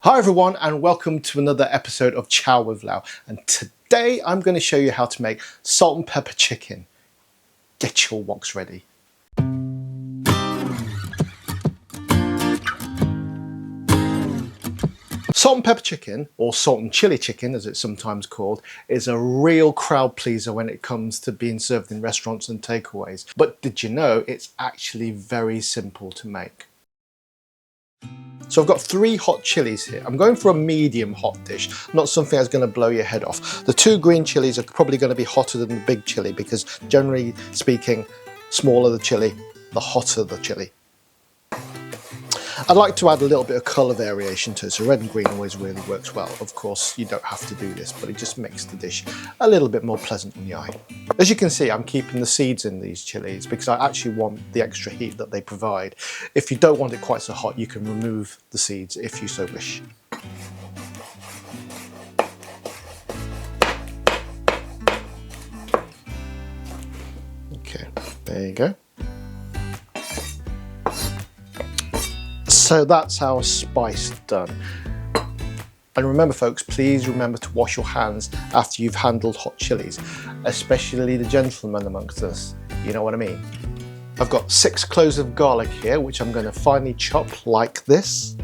Hi everyone and welcome to another episode of Chow with Lau, and today I'm going to show you how to make salt and pepper chicken. Get your woks ready. Salt and pepper chicken, or salt and chili chicken as it's sometimes called, is a real crowd pleaser when it comes to being served in restaurants and takeaways. But did you know it's actually very simple to make? So I've got 3 hot chilies here. I'm going for a medium hot dish, not something that's going to blow your head off. The 2 green chilies are probably going to be hotter than the big chili because generally speaking, smaller the chili, the hotter the chili. I'd like to add a little bit of colour variation to it, so red and green always really works well. Of course, you don't have to do this, but it just makes the dish a little bit more pleasant on the eye. As you can see, I'm keeping the seeds in these chilies because I actually want the extra heat that they provide. If you don't want it quite so hot, you can remove the seeds if you so wish. Okay, there you go. So that's our spice done. And remember folks, please remember to wash your hands after you've handled hot chilies, especially the gentlemen amongst us, you know what I mean. I've got 6 cloves of garlic here, which I'm going to finely chop like this.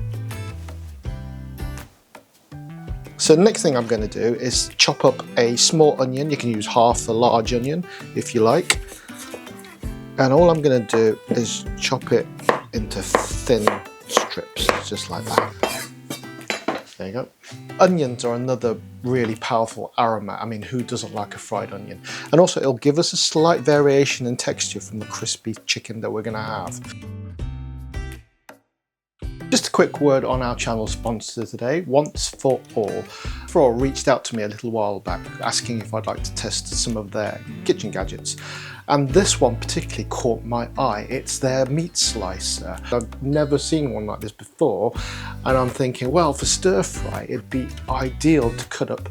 So the next thing I'm going to do is chop up a small onion. You can use half a large onion if you like. And all I'm going to do is chop it into thin strips, just like that. There you go. Onions are another really powerful aroma. I mean, who doesn't like a fried onion? And also it'll give us a slight variation in texture from the crispy chicken that we're going to have. Just a quick word on our channel sponsor today, Once For All. All reached out to me a little while back asking if I'd like to test some of their kitchen gadgets. And this one particularly caught my eye. It's their meat slicer. I've never seen one like this before, and I'm thinking, well, for stir fry, it'd be ideal to cut up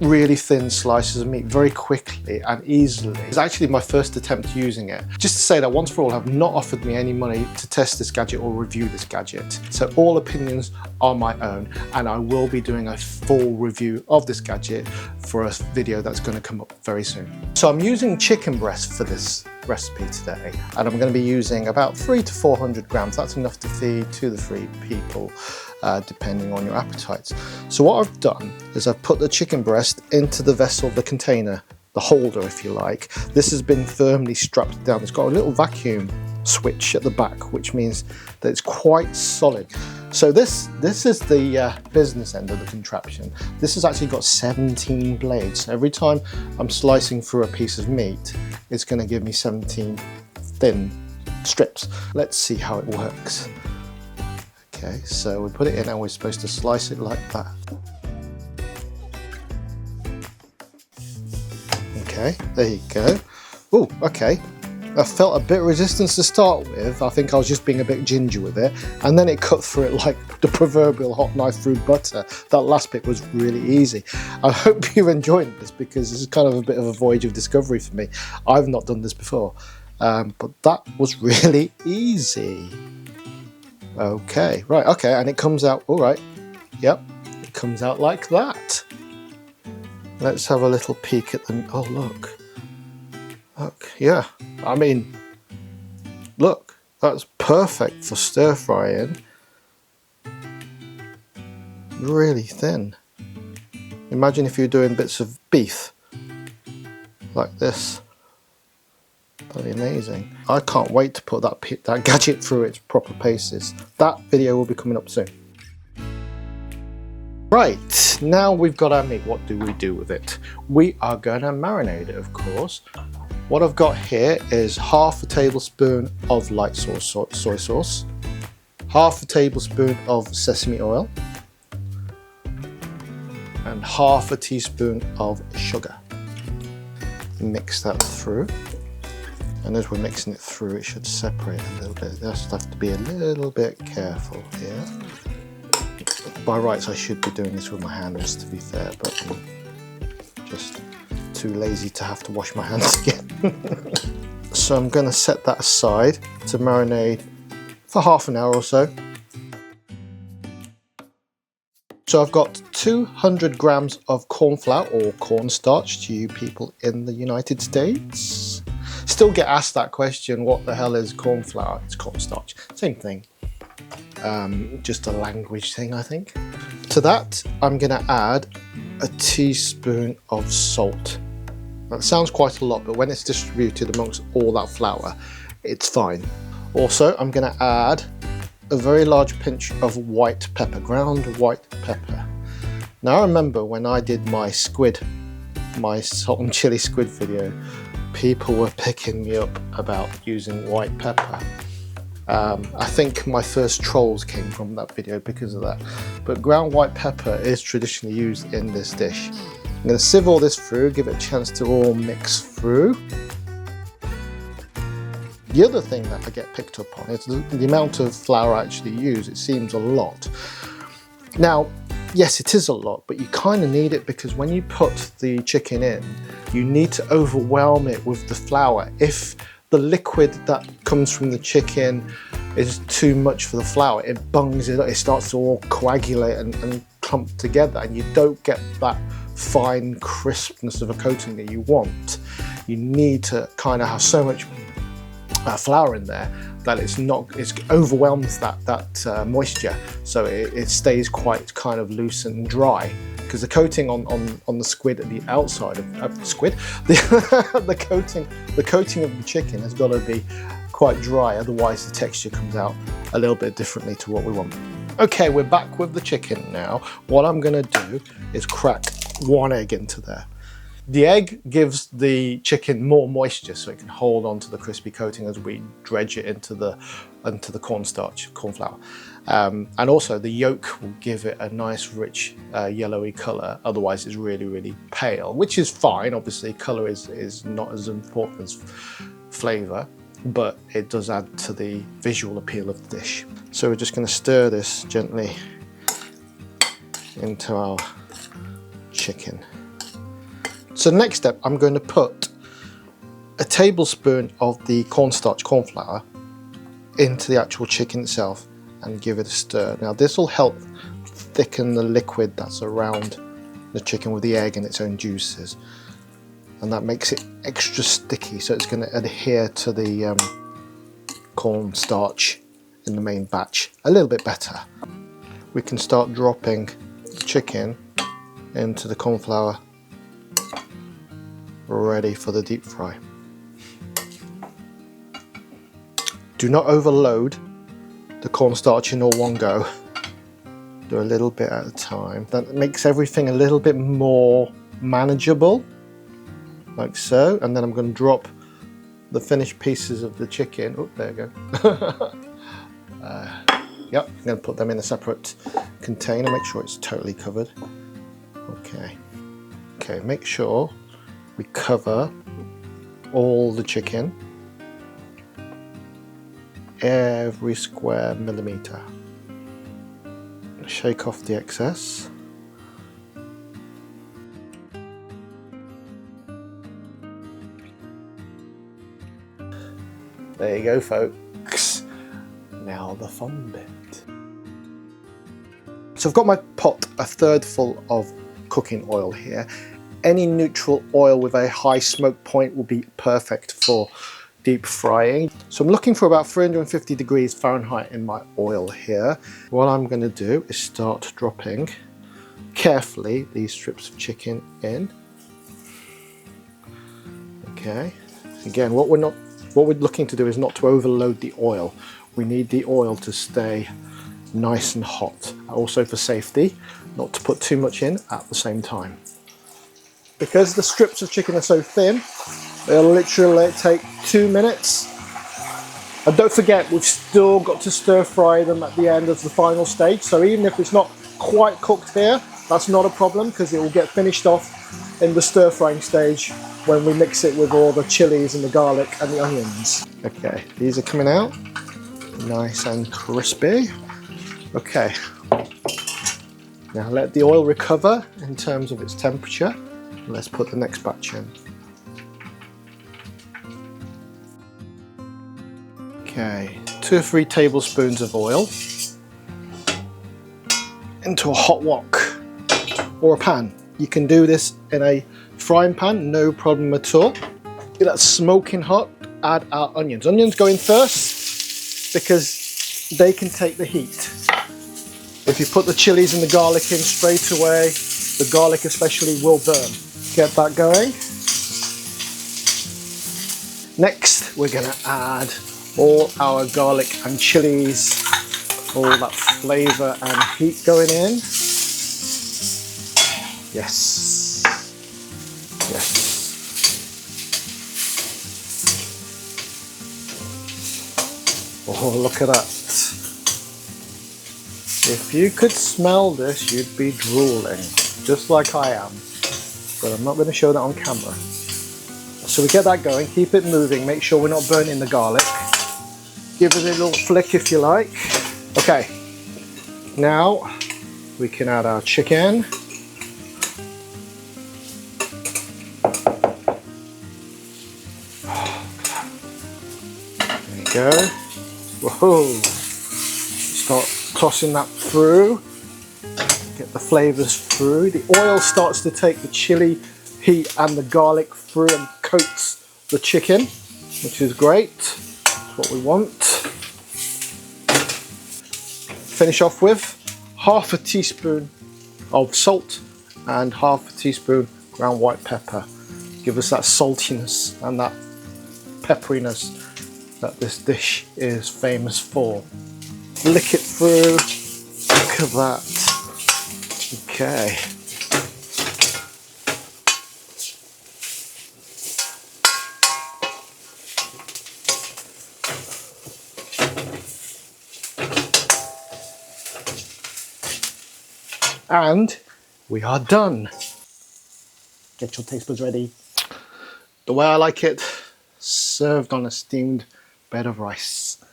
really thin slices of meat very quickly and easily. It's actually my first attempt using it. Just to say that Once For All have not offered me any money to test this gadget or review this gadget. So all opinions are my own, and I will be doing a full review of this gadget for a video that's going to come up very soon. So I'm using chicken breast for this recipe today, and I'm going to be using about 300 to 400 grams. That's enough to feed 2 to 3 people. Depending on your appetites. So what I've done is I've put the chicken breast into the vessel, the container, the holder if you like. This has been firmly strapped down. It's got a little vacuum switch at the back, which means that it's quite solid. So this is the business end of the contraption. This has actually got 17 blades. Every time I'm slicing through a piece of meat, it's going to give me 17 thin strips. Let's see how it works. Okay, so we put it in and we're supposed to slice it like that. Okay, there you go. Oh, okay. I felt a bit of resistance to start with. I think I was just being a bit ginger with it. And then it cut through it like the proverbial hot knife through butter. That last bit was really easy. I hope you're enjoying this because this is kind of a bit of a voyage of discovery for me. I've not done this before. But that was really easy. Okay, right, okay, and it comes out, all right, yep, it comes out like that. Let's have a little peek at the, oh look, yeah, I mean, look, that's perfect for stir frying, really thin. Imagine if you're doing bits of beef, like this. That'd be amazing. I can't wait to put that gadget through its proper paces. That video will be coming up soon. Right, now we've got our meat. What do we do with it? We are going to marinate it, of course. What I've got here is half a tablespoon of light soy sauce, half a tablespoon of sesame oil, and half a teaspoon of sugar. Mix that through. And as we're mixing it through, it should separate a little bit. Just have to be a little bit careful here. By rights, I should be doing this with my hands, to be fair, but I'm just too lazy to have to wash my hands again. So I'm going to set that aside to marinate for half an hour or so. So I've got 200 grams of corn flour or cornstarch to you people in the United States. Still get asked that question, what the hell is corn flour? It's cornstarch, same thing. Just a language thing, I think. To that, I'm gonna add a teaspoon of salt. That sounds quite a lot, but when it's distributed amongst all that flour, it's fine. Also, I'm gonna add a very large pinch of white pepper, ground white pepper. Now I remember when I did my salt and chili squid video, people were picking me up about using white pepper. I think my first trolls came from that video because of that. But ground white pepper is traditionally used in this dish. I'm going to sieve all this through, give it a chance to all mix through. The other thing that I get picked up on is the amount of flour I actually use. It seems a lot. Now, yes, it is a lot, but you kind of need it because when you put the chicken in, you need to overwhelm it with the flour. If the liquid that comes from the chicken is too much for the flour, it bungs it up, it starts to all coagulate and clump together, and you don't get that fine crispness of a coating that you want. You need to kind of have so much flour in there that it overwhelms that moisture, so it stays quite kind of loose and dry. Because the coating on the squid at the outside of the squid, the coating of the chicken has got to be quite dry, otherwise the texture comes out a little bit differently to what we want. Okay, we're back with the chicken now. What I'm going to do is crack one egg into there. The egg gives the chicken more moisture so it can hold on to the crispy coating as we dredge it into the cornstarch, corn flour. And also the yolk will give it a nice rich yellowy colour, otherwise it's really, really pale, which is fine. Obviously colour is not as important as flavour, but it does add to the visual appeal of the dish. So we're just going to stir this gently into our chicken. So next step, I'm going to put a tablespoon of the cornstarch, corn flour, into the actual chicken itself and give it a stir. Now this will help thicken the liquid that's around the chicken with the egg and its own juices, and that makes it extra sticky, so it's going to adhere to the cornstarch in the main batch a little bit better. We can start dropping the chicken into the corn flour, ready for the deep fry. Do not overload the cornstarch in all one go. Do a little bit at a time. That makes everything a little bit more manageable, like so. And then I'm going to drop the finished pieces of the chicken. Oh, there you go. Yep, I'm going to put them in a separate container. Make sure it's totally covered. Okay. Okay, make sure we cover all the chicken, every square millimeter. Shake off the excess. There you go, folks. Now the fun bit. So I've got my pot a third full of cooking oil here. Any neutral oil with a high smoke point will be perfect for deep frying. So I'm looking for about 350 degrees Fahrenheit in my oil here. What I'm going to do is start dropping carefully these strips of chicken in. Okay. Again, what we're looking to do is not to overload the oil. We need the oil to stay nice and hot. Also for safety, not to put too much in at the same time. Because the strips of chicken are so thin, they'll literally take 2 minutes. And don't forget, we've still got to stir fry them at the end as the final stage. So even if it's not quite cooked here, that's not a problem because it will get finished off in the stir frying stage when we mix it with all the chilies and the garlic and the onions. Okay, these are coming out nice and crispy. Okay, now let the oil recover in terms of its temperature. Let's put the next batch in. Okay, 2 or 3 tablespoons of oil into a hot wok. or a pan. You can do this in a frying pan, no problem at all. Get that smoking hot, add our onions. Onions go in first because they can take the heat. If you put the chilies and the garlic in straight away, the garlic especially will burn. Get that going. Next, we're going to add all our garlic and chilies, all that flavour and heat going in. Yes. Yes. Oh, look at that. If you could smell this, you'd be drooling, just like I am. But I'm not going to show that on camera. So we get that going, keep it moving, make sure we're not burning the garlic. Give it a little flick if you like. Okay, now we can add our chicken. There you go. Whoa! Start tossing that through. Get the flavours through. The oil starts to take the chili heat and the garlic through and coats the chicken, which is great. That's what we want. Finish off with half a teaspoon of salt and half a teaspoon ground white pepper. Give us that saltiness and that pepperiness that this dish is famous for. Lick it through. Look at that. Okay. And we are done. Get your taste buds ready. The way I like it, served on a steamed bed of rice.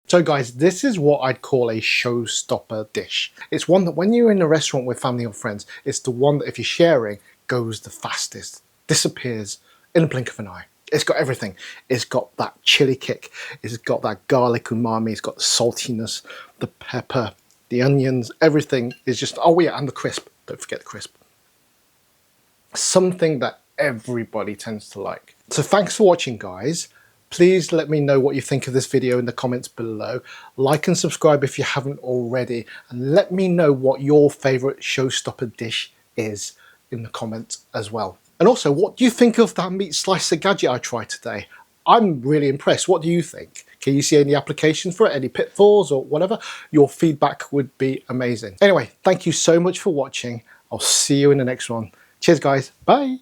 So guys, this is what I'd call a showstopper dish. It's one that when you're in a restaurant with family or friends, it's the one that if you're sharing, goes the fastest, disappears in a blink of an eye. It's got everything. It's got that chili kick, it's got that garlic umami, it's got the saltiness, the pepper, the onions, everything is just, oh yeah, and the crisp, don't forget the crisp. Something that everybody tends to like. So thanks for watching guys. Please let me know what you think of this video in the comments below. Like and subscribe if you haven't already, and let me know what your favourite showstopper dish is in the comments as well. And also, what do you think of that meat slicer gadget I tried today? I'm really impressed. What do you think? Can you see any applications for it, any pitfalls or whatever? Your feedback would be amazing. Anyway, thank you so much for watching. I'll see you in the next one. Cheers guys, bye.